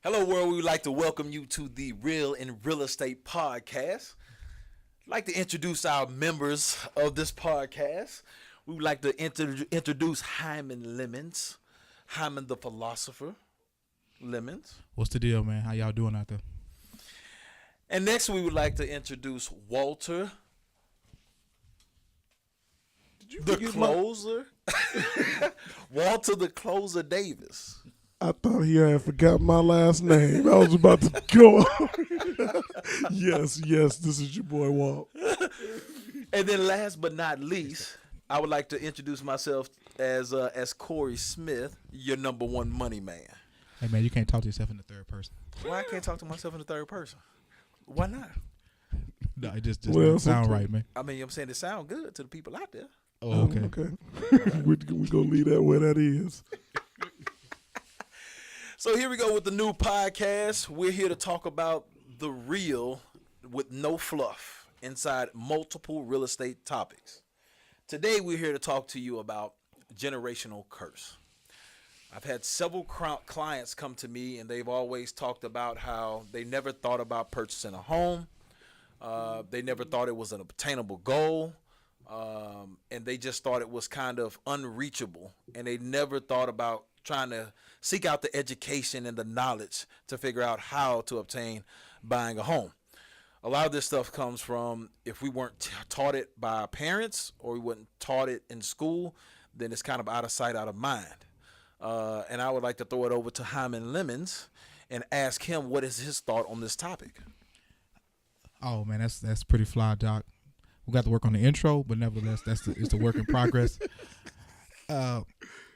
Hello, world. We would like to welcome you to the Real in Real Estate podcast. I'd like to introduce our members of this podcast. We would like to introduce Hyman Lemons, Hyman the philosopher, Lemons. What's the deal, man? How y'all doing out there? And next, we would like to introduce Walter, the closer. Walter the closer Davis. I thought he had forgot my last name. I was about to go. Yes, this is your boy Walt. And then last but not least, I would like to introduce myself as Corey Smith, your number one money man. Hey, man, you can't talk to yourself in the third person. Why I can't talk to myself in the third person? Why not? No, it just doesn't sound right, man. I mean, I'm saying it sounds good to the people out there. Oh, okay. We're going to leave that where that is. So here we go with the new podcast. We're here to talk about the real with no fluff inside multiple real estate topics. Today we're here to talk to you about generational curse. I've had several clients come to me and they've always talked about how they never thought about purchasing a home. They never thought it was an obtainable goal. And they just thought it was kind of unreachable. And they never thought about trying to seek out the education and the knowledge to figure out how to obtain buying a home. A lot of this stuff comes from if we weren't taught it by our parents or we weren't taught it in school, then it's kind of out of sight, out of mind. And I would like to throw it over to Hyman Lemons and ask him what is his thought on this topic. Oh, man, that's pretty fly, Doc. We got to work on the intro, but nevertheless, it's the work in progress.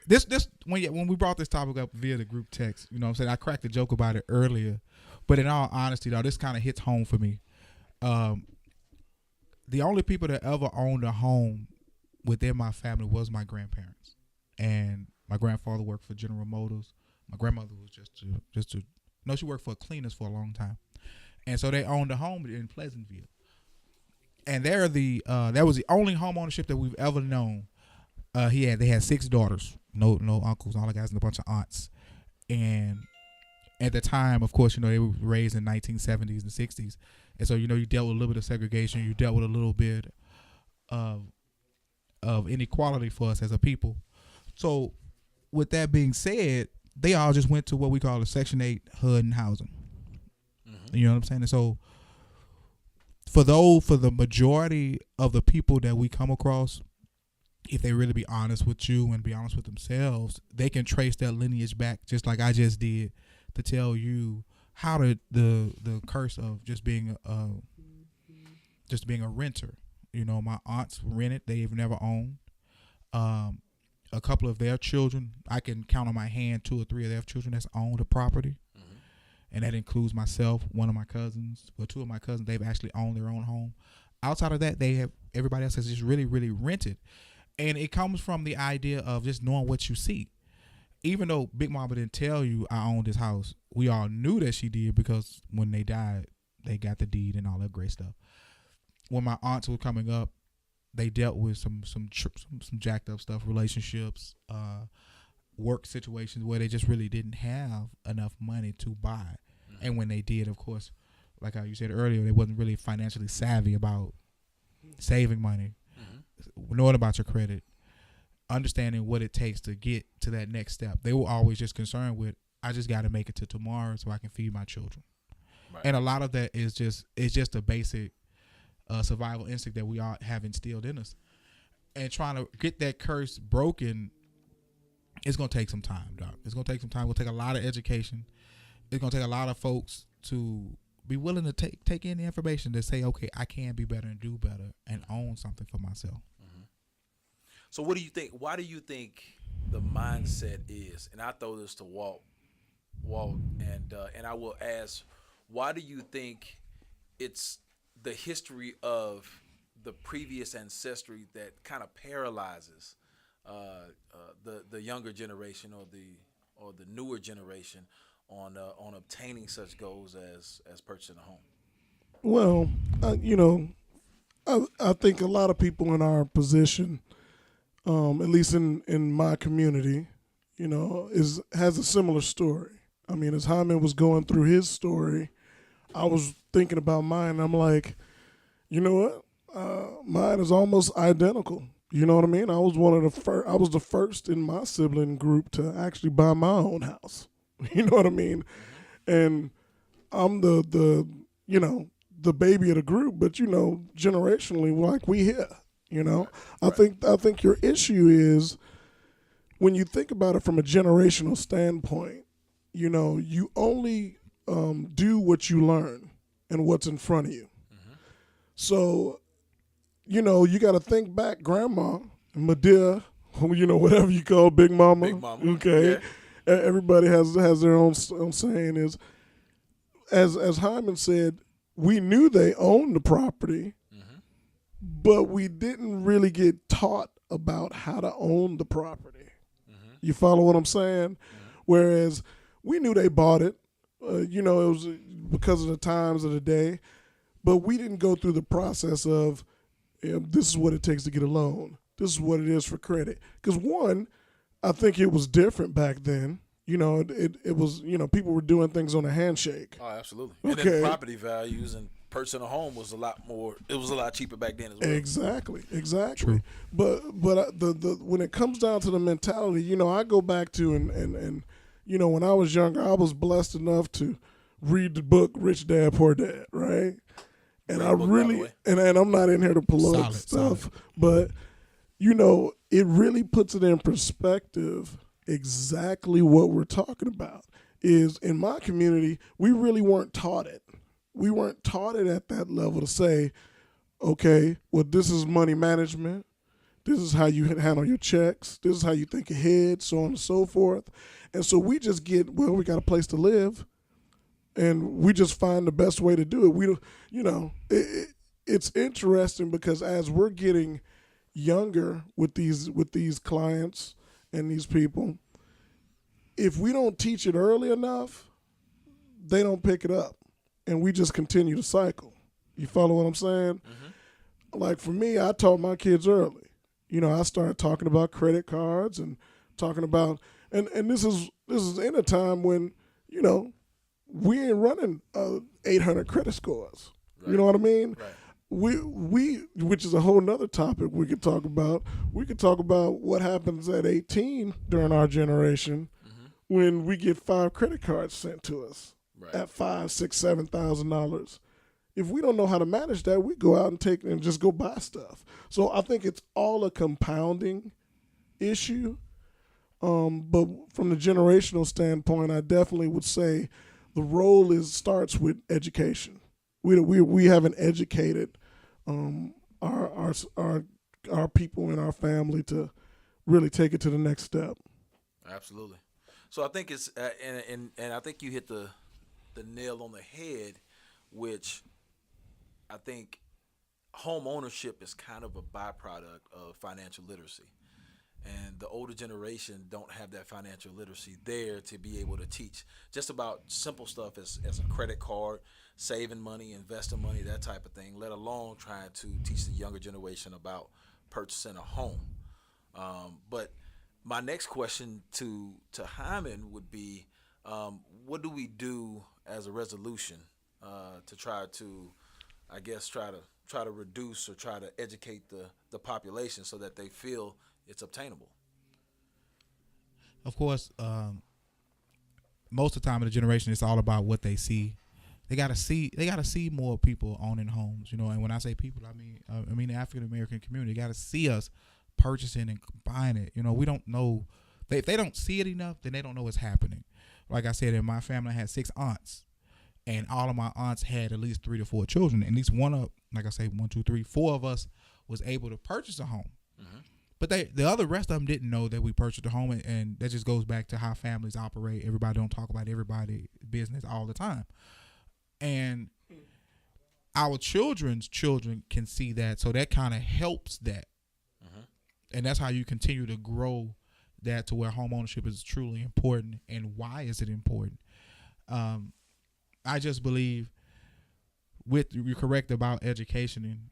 This when we brought this topic up via the group text, you know what I'm saying, I cracked a joke about it earlier, but in all honesty, though, this kind of hits home for me. The only people that ever owned a home within my family was my grandparents, and my grandfather worked for General Motors. My grandmother was she worked for cleaners for a long time, and so they owned a home in Pleasantville, and that was the only home ownership that we've ever known. They had 6 daughters, no uncles, all the guys and a bunch of aunts. And at the time, of course, they were raised in 1970s and 60s. And so, you dealt with a little bit of segregation. You dealt with a little bit of inequality for us as a people. So with that being said, they all just went to what we call a Section 8 HUD and housing. Mm-hmm. You know what I'm saying? And so for the majority of the people that we come across, if they really be honest with you and be honest with themselves, they can trace their lineage back, just like I just did, to tell you how the curse of just being a renter. My aunts rented; they've never owned. A couple of their children, I can count on my hand 2 or 3 of their children that's owned a property, mm-hmm. and that includes myself, one of my cousins, 2 of my cousins. They've actually owned their own home. Outside of that, everybody else has just really, really rented. And it comes from the idea of just knowing what you see. Even though Big Mama didn't tell you I owned this house, we all knew that she did because when they died, they got the deed and all that great stuff. When my aunts were coming up, they dealt with some jacked up stuff, relationships, work situations where they just really didn't have enough money to buy. Mm-hmm. And when they did, of course, like how you said earlier, they wasn't really financially savvy about saving money. Knowing about your credit, understanding what it takes to get to that next step. They were always just concerned with, I just got to make it to tomorrow so I can feed my children. Right. And a lot of that is just a basic survival instinct that we all have instilled in us. And trying to get that curse broken, it's going to take some time, Doc. It's going to take some time. It's going to take a lot of education. It's going to take a lot of folks to be willing to take in the information to say, okay, I can be better and do better and own something for myself. Mm-hmm. So what do you think? Why do you think the mindset is? And I throw this to Walt, and I will ask, why do you think it's the history of the previous ancestry that kind of paralyzes the younger generation or the newer generation on obtaining such goals as purchasing a home? Well, I think a lot of people in our position, at least in my community, has a similar story. I mean, as Hyman was going through his story, I was thinking about mine. I'm like, you know what? Mine is almost identical. You know what I mean? I was one of the first. I was the first in my sibling group to actually buy my own house. You know what I mean? And I'm the you know, the baby of the group, but you know, generationally, like we here. You know, I think your issue is when you think about it from a generational standpoint. You know, you only do what you learn and what's in front of you. So, you know, you got to think back, Grandma, Medea, you know, whatever you call Big Mama. Big Mama. Okay, Yeah. Everybody has their own saying. Is as Hyman said, we knew they owned the property, but we didn't really get taught about how to own the property. You follow what I'm saying? Whereas we knew they bought it. You know, it was because of the times of the day. But we didn't go through the process of, this is what it takes to get a loan. This is what it is for credit. Because one, I think it was different back then. You know, it was, you know, people were doing things on a handshake. Oh, absolutely. And then property values and purchasing a home was a lot more. It was a lot cheaper back then as well. Exactly. True. But the when it comes down to the mentality, you know, I go back to and you know, when I was younger, I was blessed enough to read the book Rich Dad Poor Dad, right? And I really, and I'm not in here to promote stuff, but you know, it really puts it in perspective exactly what we're talking about. Is in my community, we really weren't taught it. We weren't taught it at that level to say, okay, well, this is money management. This is how you handle your checks. This is how you think ahead, so on and so forth. And so we just get, well, we got a place to live. And we just find the best way to do it. We, you know, it's interesting because as we're getting younger with these clients and these people, if we don't teach it early enough, they don't pick it up, and we just continue to cycle. You follow what I'm saying? Like for me, I taught my kids early. You know, I started talking about credit cards and talking about, and this is in a time when, you know, we ain't running 800 credit scores. Right. You know what I mean? Right. We which is a whole nother topic we could talk about. We could talk about what happens at 18 during our generation when we get 5 credit cards sent to us at $5,000, $6,000, $7,000. If we don't know how to manage that, we go out and take and just go buy stuff. So I think it's all a compounding issue. But from the generational standpoint, I definitely would say the role starts with education. We haven't educated our people in our family to really take it to the next step. Absolutely. So I think it's and I think you hit the nail on the head, which I think home ownership is kind of a byproduct of financial literacy. And the older generation don't have that financial literacy there to be able to teach just about simple stuff as a credit card, saving money, investing money, that type of thing, let alone trying to teach the younger generation about purchasing a home. But my next question to Hyman would be, what do we do as a resolution to try to, I guess, try to reduce or try to educate the population so that they feel it's obtainable? Of course, most of the time in the generation, it's all about what they see. They gotta see more people owning homes, you know. And when I say people, I mean the African American community. They gotta see us purchasing and buying it. You know, we don't know. If they don't see it enough, then they don't know what's happening. Like I said, in my family, I had 6 aunts, and all of my aunts had at least 3 to 4 children. At least one of, like I say, 1, 2, 3, 4 of us was able to purchase a home. But the other rest of them didn't know that we purchased a home, and that just goes back to how families operate. Everybody don't talk about everybody's business all the time. And our children's children can see that, so that kind of helps that. And that's how you continue to grow that to where home ownership is truly important. And why is it important? I just believe you're correct about education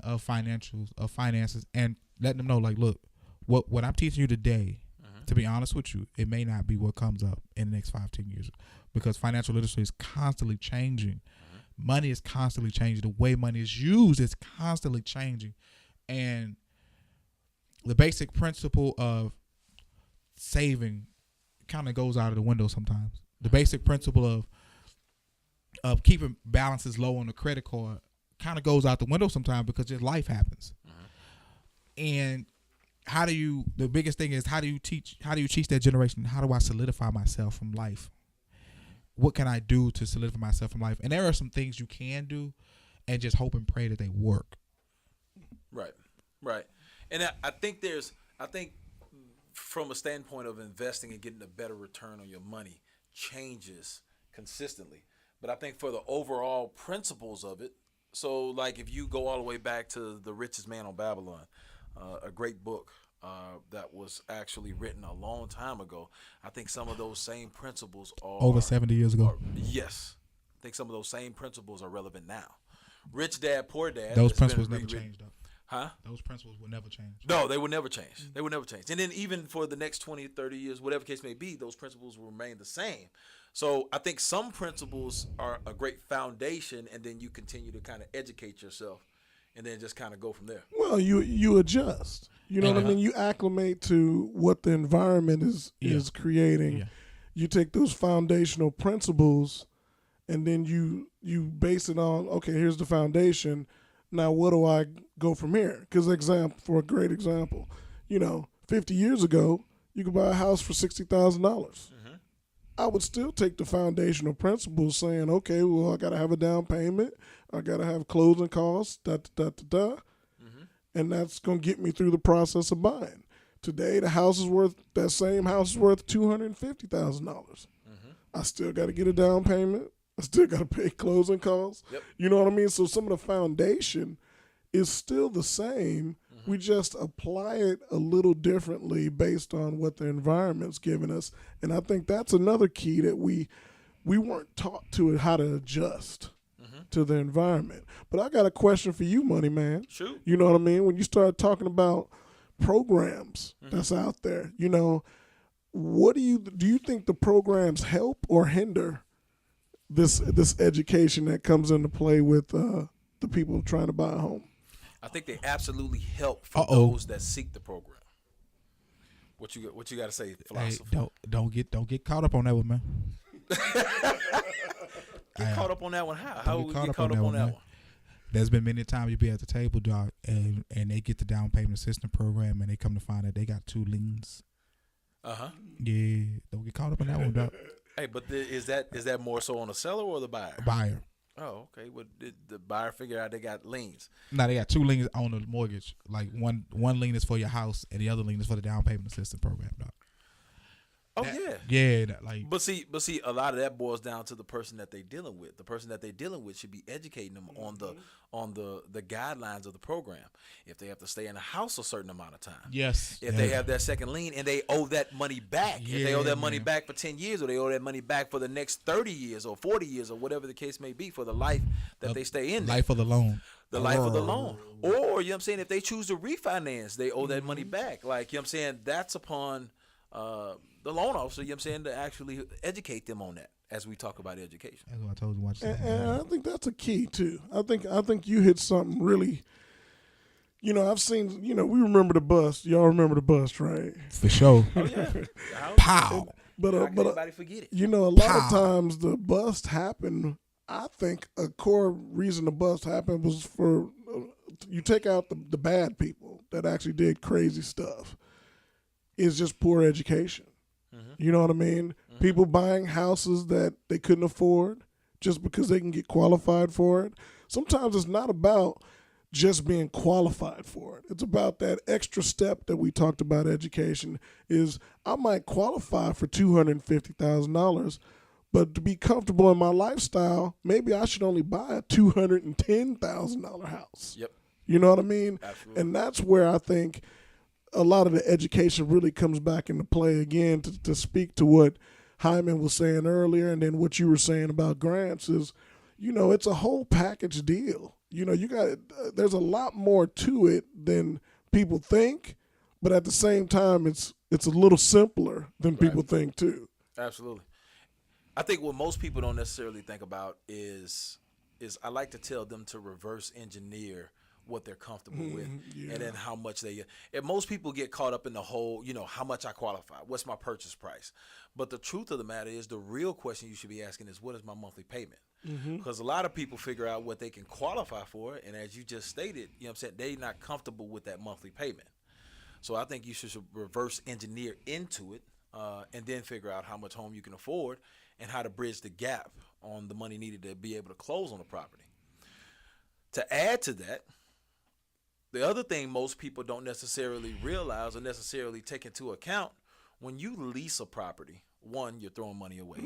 of finances, and letting them know, like, look, what I'm teaching you today To be honest with you, it may not be what comes up in the next 5-10 years, because financial literacy is constantly changing. Money is constantly changing. The way money is used is constantly changing. And the basic principle of saving kind of goes out of the window sometimes. The basic principle of keeping balances low on the credit card kind of goes out the window sometimes, because just life happens. And the biggest thing is, how do you teach that generation, how do I solidify myself from life? What can I do to solidify myself from life? And there are some things you can do, and just hope and pray that they work. Right. And I think from a standpoint of investing and getting a better return on your money changes consistently. But I think for the overall principles of it, so like if you go all the way back to The Richest Man on Babylon, a great book that was actually written a long time ago, I think some of those same principles are over 70 years ago. Yes. I think some of those same principles are relevant now. Rich Dad, Poor Dad. Those principles never changed, though. Huh? Those principles will never change. No, they will never change. They will never change. And then even for the next 20, 30 years, whatever case may be, those principles will remain the same. So I think some principles are a great foundation, and then you continue to kind of educate yourself, and then just kind of go from there. Well, you adjust. You know what I mean? You acclimate to what the environment is creating. Yeah. You take those foundational principles, and then you base it on, okay, here's the foundation. Now, what do I go from here? Because for a great example, 50 years ago, you could buy a house for $60,000. I would still take the foundational principles, saying, okay, well, I got to have a down payment. I got to have closing costs, and that's going to get me through the process of buying. Today, that same house is worth $250,000. I still got to get a down payment. I still got to pay closing costs. Yep. You know what I mean? So some of the foundation is still the same. We just apply it a little differently based on what the environment's giving us. And I think that's another key, that we weren't taught to it, how to adjust to the environment. But I got a question for you, Money Man. Shoot. You know what I mean? When you start talking about programs that's out there, what do you think the programs help or hinder this education that comes into play with the people trying to buy a home? I think they absolutely help for those that seek the program. What you got to say, philosopher? Hey, don't get caught up on that one, man. Get caught up on that one. How Don't we get get caught up on that man. one? There's been many times you be at the table, dog, and they get the down payment assistance program, and they come to find that they got 2 liens. Yeah, don't get caught up on that one, dog. Hey, but is that more so on the seller or the buyer? Buyer. Oh, okay. Well, did the buyer figure out they got liens? No, they got 2 liens on the mortgage. Like one lien is for your house, and the other lien is for the down payment assistance program, dog. Oh, yeah. Yeah, But see, a lot of that boils down to the person that they're dealing with. The person that they're dealing with should be educating them on the guidelines of the program. If they have to stay in the house a certain amount of time. yes. If they have that second lien and they owe that money back. If they owe that money back for 10 years, or they owe that money back for the next 30 years or 40 years or whatever the case may be, for the life that they stay in there. Life of the loan. The life of the loan. Or, you know what I'm saying, if they choose to refinance, they owe that money back. Like, you know what I'm saying, that's upon the loan officer, you know what I'm saying, to actually educate them on that as we talk about education. That's what I told you. Watch that. And I think that's a key too. I think you hit something really. I've seen. We remember the bust. Y'all remember the bust, right? For sure. Oh yeah. Pow. But How can anybody forget it? a lot of times the bust happened. I think a core reason the bust happened was for you take out the bad people that actually did crazy stuff. It's just poor education. You know what I mean? People buying houses that they couldn't afford just because they can get qualified for it. Sometimes it's not about just being qualified for it. It's about that extra step that we talked about. Education is, I might qualify for $250,000, but to be comfortable in my lifestyle, maybe I should only buy a $210,000 house. Yep. You know what I mean? Absolutely. And that's where I think a lot of the education really comes back into play again, to speak to what Hyman was saying earlier, and then what you were saying about grants is, it's a whole package deal. There's a lot more to it than people think, but at the same time, it's it's a little simpler than people think too. Absolutely. I think what most people don't necessarily think about is I like to tell them to reverse engineer what they're comfortable with, and then how much they. And most people get caught up in the whole, how much I qualify, what's my purchase price. But the truth of the matter is, the real question you should be asking is, what is my monthly payment? Because a lot of people figure out what they can qualify for, and as you just stated, what I'm saying, they're not comfortable with that monthly payment. So I think you should reverse engineer into it, and then figure out how much home you can afford and how to bridge the gap on the money needed to be able to close on the property. To add to that, the other thing most people don't necessarily realize or necessarily take into account, when you lease a property, one, you're throwing money away.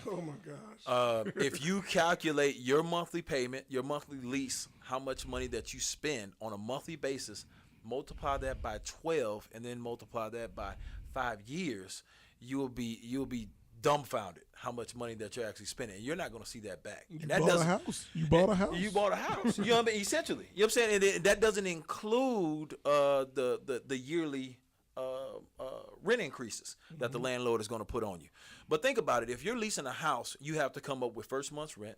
Oh my gosh. If you calculate your monthly payment, your monthly lease, how much money that you spend on a monthly basis, multiply that by 12 and then multiply that by 5 years, you'll be dumbfounded how much money that you're actually spending. And you're not going to see that back. You And that bought a house. You bought a house. You bought a house. You know what I mean? Essentially. You know what I'm saying? And that doesn't include the yearly rent increases that the landlord is going to put on you. But think about it. If you're leasing a house, you have to come up with first month's rent,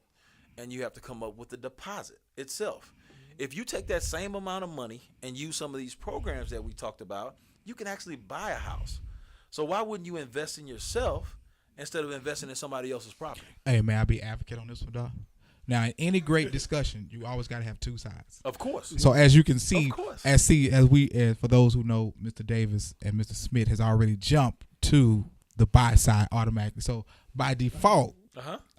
and you have to come up with the deposit itself. If you take that same amount of money and use some of these programs that we talked about, you can actually buy a house. So why wouldn't you invest in yourself instead of investing in somebody else's property? Hey, man, I'll be advocate on this one, dog. Now, in any great discussion, you always got to have two sides. Of course. So as you can see, Of course. as for those who know, Mr. Davis and Mr. Smith has already jumped to the buy side automatically. So by default,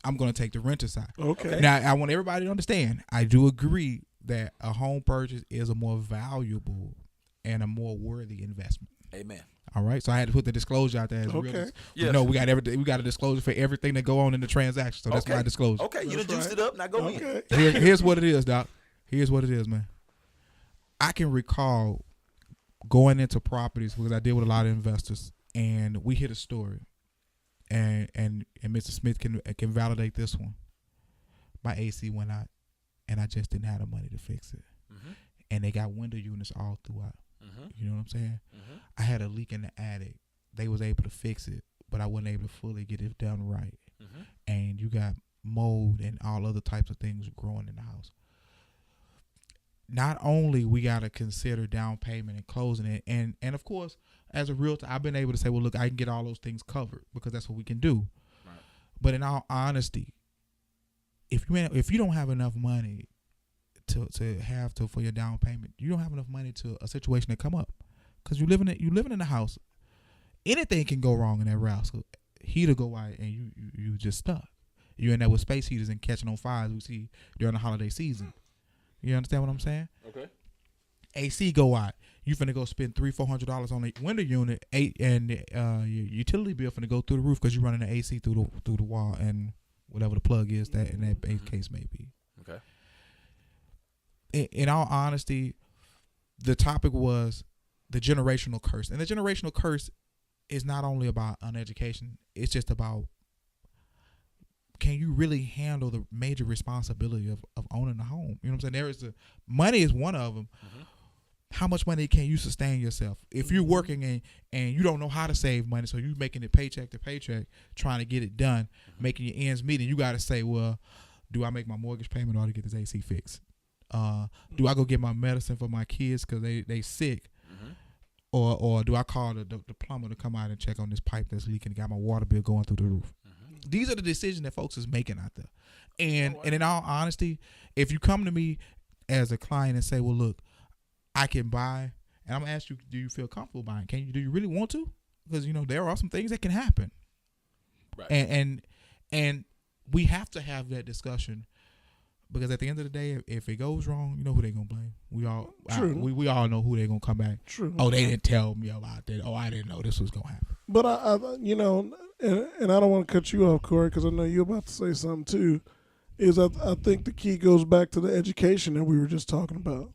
I'm going to take the renter side. Okay. Now, I want everybody to understand, I do agree that a home purchase is a more valuable and a more worthy investment. Amen. All right, so I had to put the disclosure out there as Okay. real. Yes. No, we got a disclosure for everything that go on in the transaction. So that's my disclosure. Okay, you done That's juiced right. it up. Now go in. Okay. Here's what it is, Doc. Here's what it is, man. I can recall going into properties because I deal with a lot of investors, and we hit a story, and Mr. Smith can validate this one. My AC went out, and I just didn't have the money to fix it, and they got window units all throughout. You know what I'm saying? I had a leak in the attic. They was able to fix it, but I wasn't able to fully get it done right. And you got mold and all other types of things growing in the house. Not only we got to consider down payment and closing it, and of course, as a realtor, I've been able to say, well, look, I can get all those things covered because that's what we can do. Right. But in all honesty, if you don't have enough money for your down payment, you don't have enough money to a situation that come up, because you living in a house. Anything can go wrong in that house. Heater go out and you just stuck. You end up with space heaters and catching on fires we see during the holiday season. You understand what I'm saying? Okay. AC go out. You finna go spend $300-400 on a window unit, and your utility bill finna go through the roof because you're running the AC through the wall and whatever the plug is that in that case may be. Okay. In all honesty, the topic was the generational curse. And the generational curse is not only about uneducation, it's just about, can you really handle the major responsibility of owning a home? You know what I'm saying? Money is one of them. How much money can you sustain yourself? If you're working and you don't know how to save money, so you're making it paycheck to paycheck, trying to get it done, making your ends meet, and you got to say, well, do I make my mortgage payment or to get this AC fixed? Do I go get my medicine for my kids because they sick? Or do I call the plumber to come out and check on this pipe that's leaking and got my water bill going through the roof? These are the decisions that folks is making out there. And in all honesty, if you come to me as a client and say, well, look, I can buy, and I'm going to ask you, do you feel comfortable buying? Do you really want to? Because, there are some things that can happen. Right. And we have to have that discussion, because at the end of the day, if it goes wrong, you know who they're going to blame. We all know who they're going to come back. True. Oh, they didn't tell me about that. Oh, I didn't know this was going to happen. But and I don't want to cut you off, Corey, because I know you're about to say something too. I think the key goes back to the education that we were just talking about.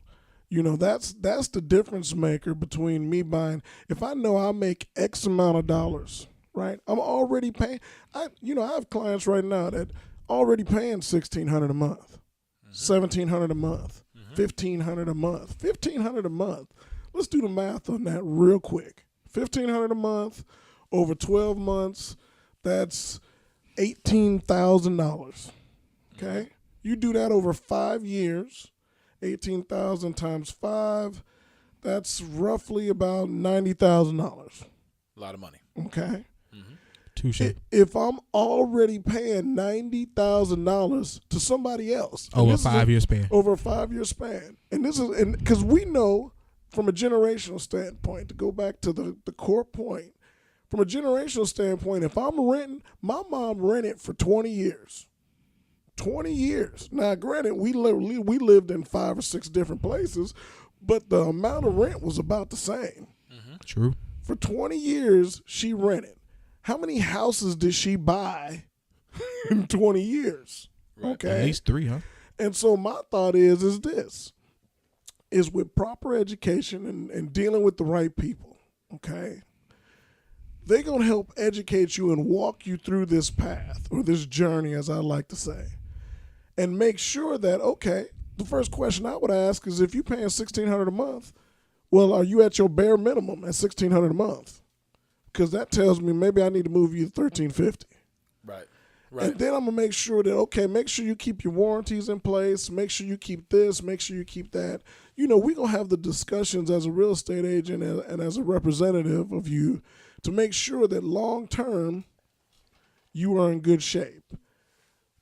That's the difference maker between me buying. If I know I make X amount of dollars, right? I'm already paying. I have clients right now that already paying $1,600 a month, $1,700 a month, $1,500 a month, $1,500 a month. Let's do the math on that real quick. $1,500 a month over 12 months. That's $18,000. Okay, you do that over 5 years. 18,000 times 5. That's roughly about $90,000. A lot of money. Okay. Touche. If I'm already paying $90,000 to somebody else Over a 5-year span. over a 5-year span, and this is because we know from a generational standpoint, to go back to the core point, from a generational standpoint, if I'm renting, my mom rented for 20 years. 20 years. Now, granted, we lived in 5 or 6 different places, but the amount of rent was about the same. True. For 20 years, she rented. How many houses did she buy in 20 years? Right. Okay. At least 3, huh? And so my thought is this, is with proper education and dealing with the right people, okay, they're going to help educate you and walk you through this path or this journey, as I like to say, and make sure that, okay, the first question I would ask is, if you're paying $1,600 a month, well, are you at your bare minimum at $1,600 a month? Because that tells me maybe I need to move you to $1,350. Right. And then I'm going to make sure that, okay, make sure you keep your warranties in place. Make sure you keep this. Make sure you keep that. You know, we're going to have the discussions as a real estate agent and as a representative of you to make sure that long term you are in good shape.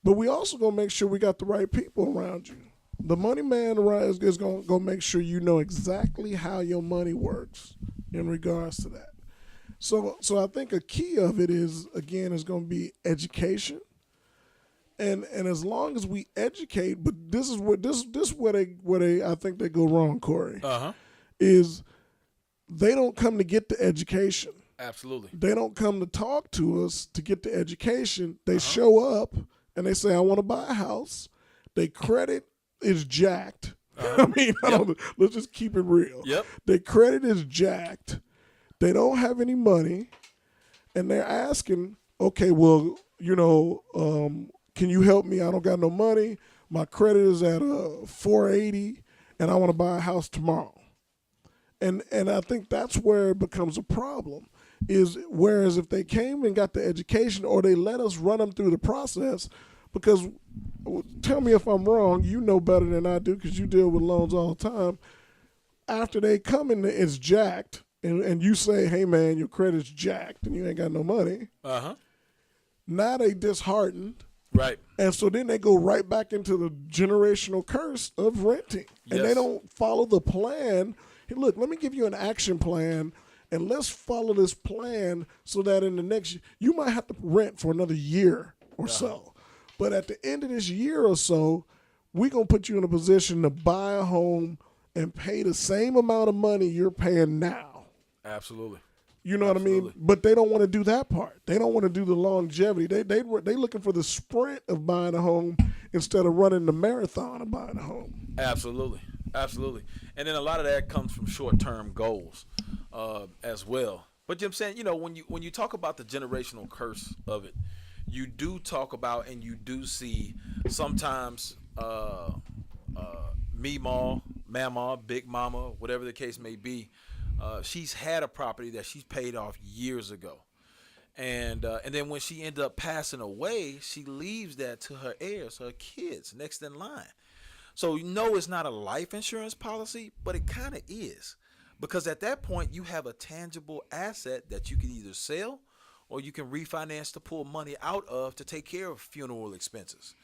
But we also going to make sure we got the right people around you. The money man is going to make sure you know exactly how your money works in regards to that. So I think a key of it is, again, is going to be education, and as long as we educate, but this is where they I think they go wrong, Corey. Is they don't come to get the education. Absolutely. They don't come to talk to us to get the education. They show up and they say, I want to buy a house. Their credit is jacked. I mean, let's just keep it real. Yep. Their credit is jacked. They don't have any money, and they're asking, okay, well, you know, can you help me? I don't got no money. My credit is at 480, and I want to buy a house tomorrow. And I think that's where it becomes a problem, is whereas if they came and got the education, or they let us run them through the process, because tell me if I'm wrong, you know better than I do because you deal with loans all the time. After they come in, it's jacked. And you say, hey, man, your credit's jacked and you ain't got no money. Now they disheartened. Right. And so then they go right back into the generational curse of renting. And they don't follow the plan. Hey, look, let me give you an action plan, and let's follow this plan so that in the next you might have to rent for another year or so. But at the end of this year or so, we're going to put you in a position to buy a home and pay the same amount of money you're paying now. Absolutely. You know what I mean? But they don't want to do that part. They don't want to do the longevity. They looking for the sprint of buying a home instead of running the marathon of buying a home. Absolutely. Absolutely. And then a lot of that comes from short-term goals as well. But you know what I'm saying, you know, when you talk about the generational curse of it, you do talk about and you do see sometimes Meemaw, Mama, Big Mama, whatever the case may be, she's had a property that she's paid off years ago. And then when she ended up passing away, she leaves that to her heirs, her kids, next in line. So it's not a life insurance policy, but it kind of is. Because at that point, you have a tangible asset that you can either sell or you can refinance to pull money out of to take care of funeral expenses,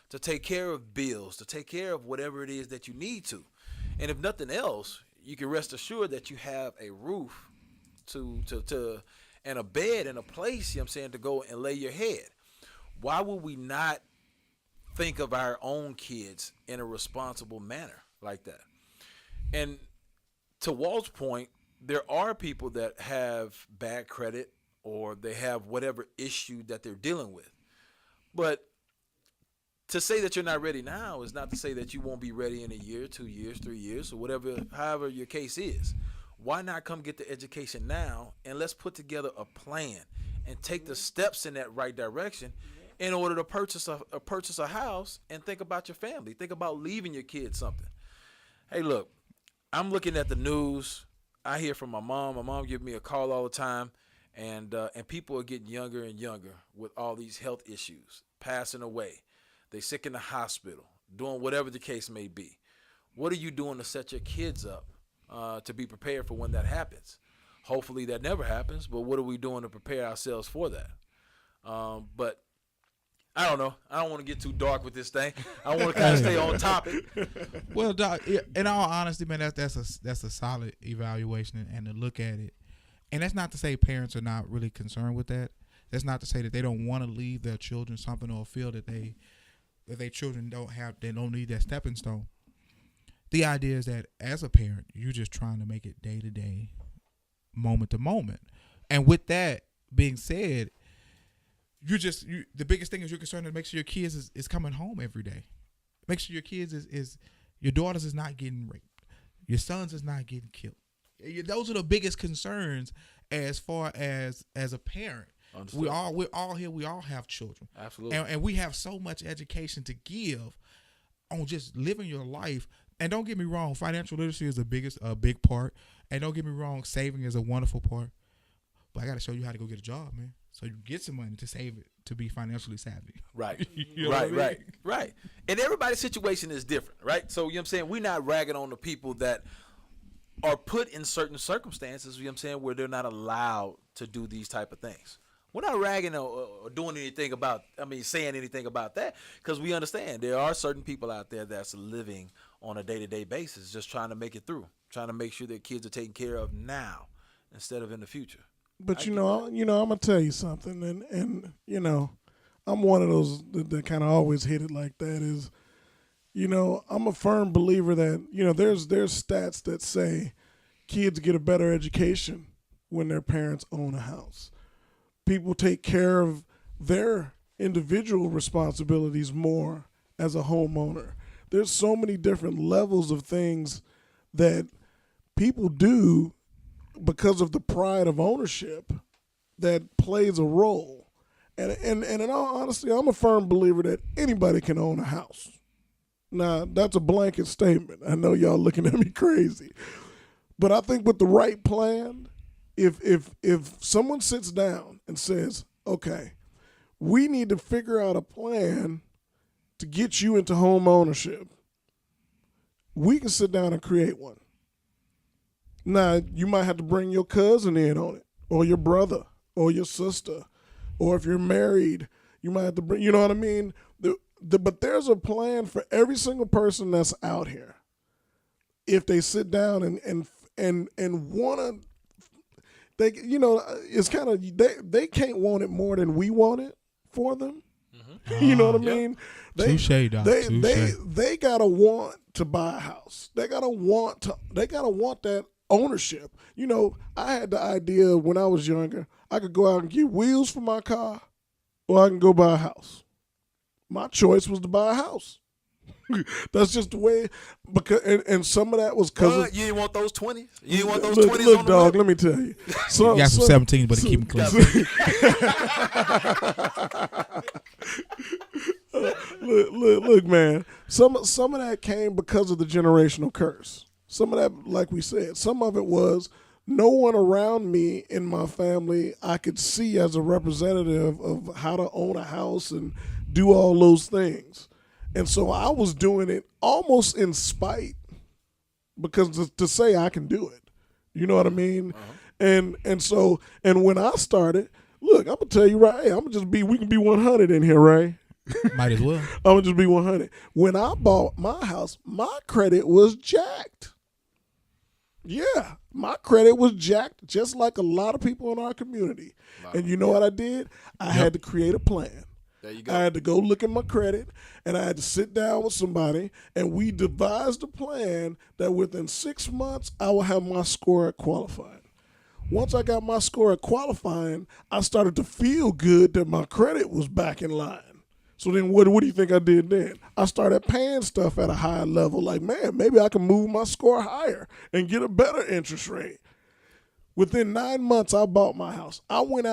to take care of bills, to take care of whatever it is that you need to. And if nothing else, you can rest assured that you have a roof to and a bed and a place, you know what I'm saying, to go and lay your head. Why would we not think of our own kids in a responsible manner like that? And to Walt's point, there are people that have bad credit or they have whatever issue that they're dealing with. But to say that you're not ready now is not to say that you won't be ready in a year, 2 years, 3 years, or however your case is. Why not come get the education now, and let's put together a plan and take the steps in that right direction in order to purchase a house and think about your family. Think about leaving your kids something. Hey, look, I'm looking at the news. I hear from my mom. My mom gives me a call all the time, and people are getting younger and younger with all these health issues, passing away. They sick in the hospital, doing whatever the case may be. What are you doing to set your kids up to be prepared for when that happens? Hopefully that never happens, but what are we doing to prepare ourselves for that? But I don't know. I don't want to get too dark with this thing. I want to kind of stay on topic. Well, Doc, in all honesty, man, that's a solid evaluation and to look at it. And that's not to say parents are not really concerned with that. That's not to say that they don't want to leave their children something or feel that their children don't need that stepping stone. The idea is that as a parent, you're just trying to make it day to day, moment to moment. And with that being said, the biggest thing is you're concerned to make sure your kids is coming home every day. Make sure your kids is your daughters is not getting raped. Your sons is not getting killed. Those are the biggest concerns as far as a parent. Understood. We're all here. We all have children. Absolutely. And we have so much education to give on just living your life. And don't get me wrong, financial literacy is a big part. And don't get me wrong, saving is a wonderful part. But I got to show you how to go get a job, man. So you get some money to save it, to be financially savvy. Right. You know what I mean? Right. And everybody's situation is different, right? So, you know what I'm saying? We're not ragging on the people that are put in certain circumstances, you know what I'm saying, where they're not allowed to do these type of things. We're not ragging or doing anything saying anything about that, because we understand there are certain people out there that's living on a day-to-day basis, just trying to make it through, trying to make sure their kids are taken care of now instead of in the future. But I'm gonna tell you something, and I'm one of those that kind of always hit it like that. Is, I'm a firm believer that there's stats that say kids get a better education when their parents own a house. People take care of their individual responsibilities more as a homeowner. There's so many different levels of things that people do because of the pride of ownership that plays a role. And in all honesty, I'm a firm believer that anybody can own a house. Now, that's a blanket statement. I know y'all looking at me crazy. But I think with the right plan, if someone sits down and says, okay, we need to figure out a plan to get you into home ownership, we can sit down and create one. Now, you might have to bring your cousin in on it, or your brother, or your sister, or if you're married, you might have to bring, you know what I mean? But there's a plan for every single person that's out here. If they sit down and want to, it's kind of, they can't want it more than we want it for them. Mm-hmm. You know what I mean? Touche, Doc. They gotta want to buy a house. They gotta want that ownership. I had the idea when I was younger, I could go out and get wheels for my car, or I can go buy a house. My choice was to buy a house. That's just the way, because and some of that was because you didn't want those 20s. You didn't want those 20s. Look, on the dog. way? Let me tell you. You got some 17, but keep them clean. Look, man. Some of that came because of the generational curse. Some of that, like we said, some of it was no one around me in my family I could see as a representative of how to own a house and do all those things. And so I was doing it almost in spite, because to say I can do it, you know what I mean? Uh-huh. And when I started, look, I'm gonna tell you right, hey, we can be 100 in here, right? Might as well. I'm gonna just be 100. When I bought my house, my credit was jacked. Yeah, my credit was jacked, just like a lot of people in our community. Wow. And you know what I did? I had to create a plan. There you go. I had to go look at my credit, and I had to sit down with somebody, and we devised a plan that within 6 months, I will have my score at qualifying. Once I got my score at qualifying, I started to feel good that my credit was back in line. So then what do you think I did then? I started paying stuff at a higher level. Like, man, maybe I can move my score higher and get a better interest rate. Within 9 months, I bought my house. I went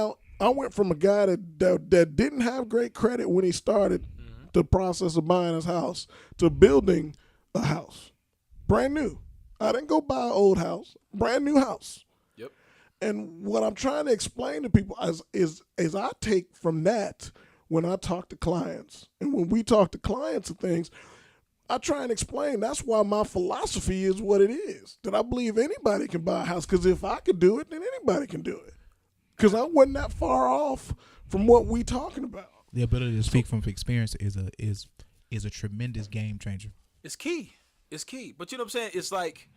from a guy that didn't have great credit when he started the process of buying his house to building a house. Brand new. I didn't go buy an old house, brand new house. Yep. And what I'm trying to explain to people is I take from that when I talk to clients. And when we talk to clients and things, I try and explain that's why my philosophy is what it is. That I believe anybody can buy a house, because if I could do it, then anybody can do it. Because I wasn't that far off from what we talking about. The ability to speak from experience is a tremendous game changer. It's key. It's key. But you know what I'm saying? It's like,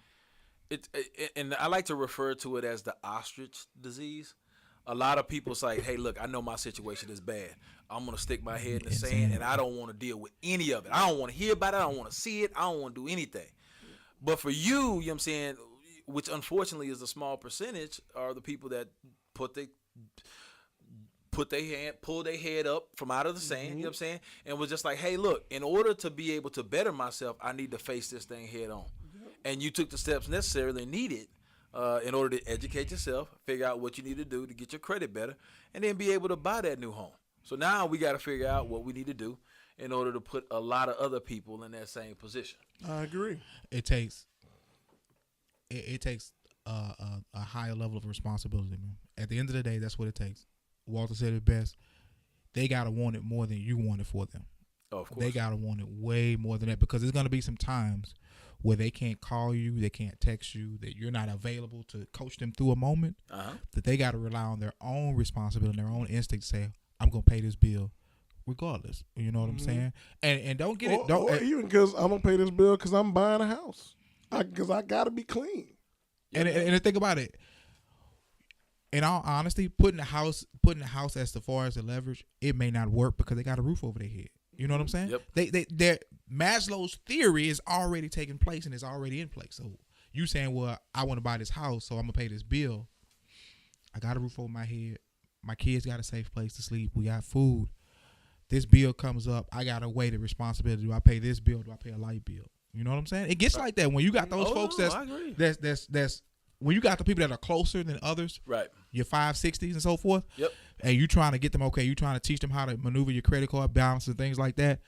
and I like to refer to it as the ostrich disease. A lot of people say, hey, look, I know my situation is bad. I'm going to stick my head in the sand, and I don't want to deal with any of it. I don't want to hear about it. I don't want to see it. I don't want to do anything. But for you know what I'm saying, which unfortunately is a small percentage, are the people that pull their head up from out of the sand, you know what I'm saying, and was just like, hey, look, in order to be able to better myself, I need to face this thing head on. And you took the steps necessarily needed in order to educate yourself, figure out what you need to do to get your credit better, and then be able to buy that new home. So now we got to figure out what we need to do in order to put a lot of other people in that same position. I agree. It takes a higher level of responsibility, man. At the end of the day, that's what it takes. Walter said it best. They gotta want it more than you want it for them. Oh, of course. They gotta want it way more than that, because there's gonna be some times where they can't call you, they can't text you, that you're not available to coach them through a moment. That they gotta rely on their own responsibility, their own instinct to say, I'm gonna pay this bill regardless. You know what I'm saying? And don't get it. Don't even because I'm gonna pay this bill because I'm buying a house. Because I gotta be clean. And think about it. In all honesty, putting the house as far as the leverage, it may not work because they got a roof over their head. You know what I'm saying? Yep. Their Maslow's theory is already taking place and is already in place. So you saying, well, I want to buy this house, so I'm gonna pay this bill. I got a roof over my head. My kids got a safe place to sleep. We got food. This bill comes up. I got to weigh the responsibility. Do I pay this bill? Do I pay a light bill? You know what I'm saying? It gets like that when you got those folks that's when you got the people that are closer than others, right? Your 560s and so forth. Yep. And you trying to get them you trying to teach them how to maneuver your credit card balance and things like that.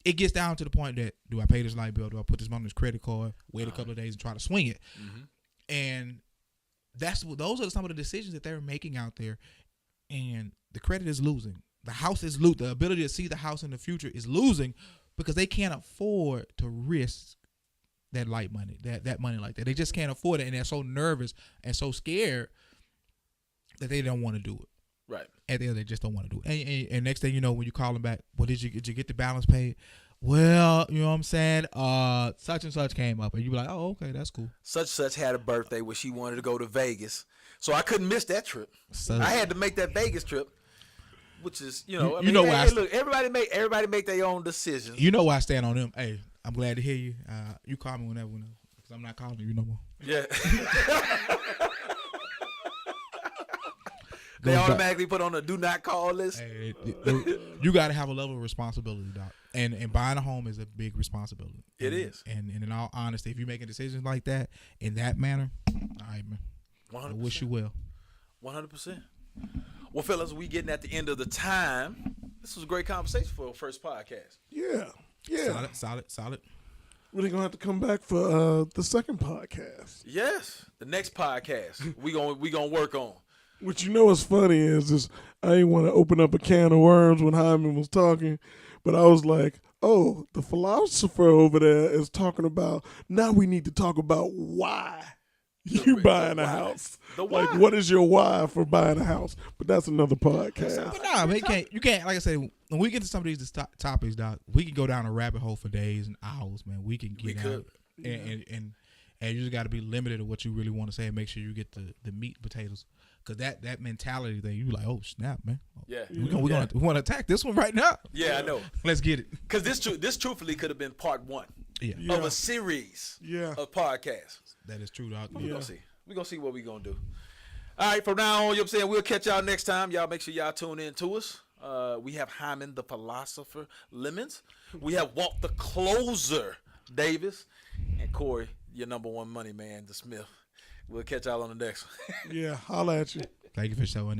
It gets down to the point that, do I pay this light bill? Do I put this money on this credit card? Wait a couple of days and try to swing it. And those are some of the decisions that they're making out there. And the credit is losing. The house is losing. The ability to see the house in the future is losing because they can't afford to risk that light money, that money like that. They just can't afford it, and they're so nervous and so scared that they don't want to do it. Right. At the end, they just don't want to do it. And next thing you know, when you call them back, well, did you get the balance paid? Well, you know what I'm saying? Such and such came up, and you be like, oh, okay, that's cool. Such had a birthday where she wanted to go to Vegas, so I couldn't miss that trip. So, I had to make that Vegas trip, which is, look, everybody make their own decisions. You know why I stand on them. Hey, I'm glad to hear you. You call me whenever, because I'm not calling you no more. Yeah. They automatically put on a do not call list. Hey, you got to have a level of responsibility, Doc. And buying a home is a big responsibility. It is. And in all honesty, if you're making decisions like that, in that manner, all right, man. 100%. I wish you well. 100%. Well, fellas, we getting at the end of the time. This was a great conversation for a first podcast. Yeah. Solid. We're going to have to come back for the second podcast. Yes. The next podcast we gonna work on. What you know what's funny is I didn't want to open up a can of worms when Hyman was talking, but I was like, oh, the philosopher over there is talking about, now we need to talk about why you buying a house. Like, what is your why for buying a house? But that's another podcast. But nah, man, you can't, like I said, when we get to some of these topics, Doc, we can go down a rabbit hole for days and hours, man. We can get out. And you just got to be limited to what you really want to say and make sure you get the meat and potatoes. Because that mentality thing, you like, oh, snap, man. Yeah. We want to attack this one right now. Yeah, I know. Let's get it. Because this truthfully could have been part one of a series of podcasts. That is true, Doc. We're going to see. We're going to see what we're going to do. All right, from now on, you know what I'm saying, we'll catch y'all next time. Y'all make sure y'all tune in to us. We have Hyman, the philosopher, Lemons. We have Walt, the closer, Davis. And Corey, your number one money man, the Smith. We'll catch y'all on the next one. Yeah, holla at you. Thank you for showing.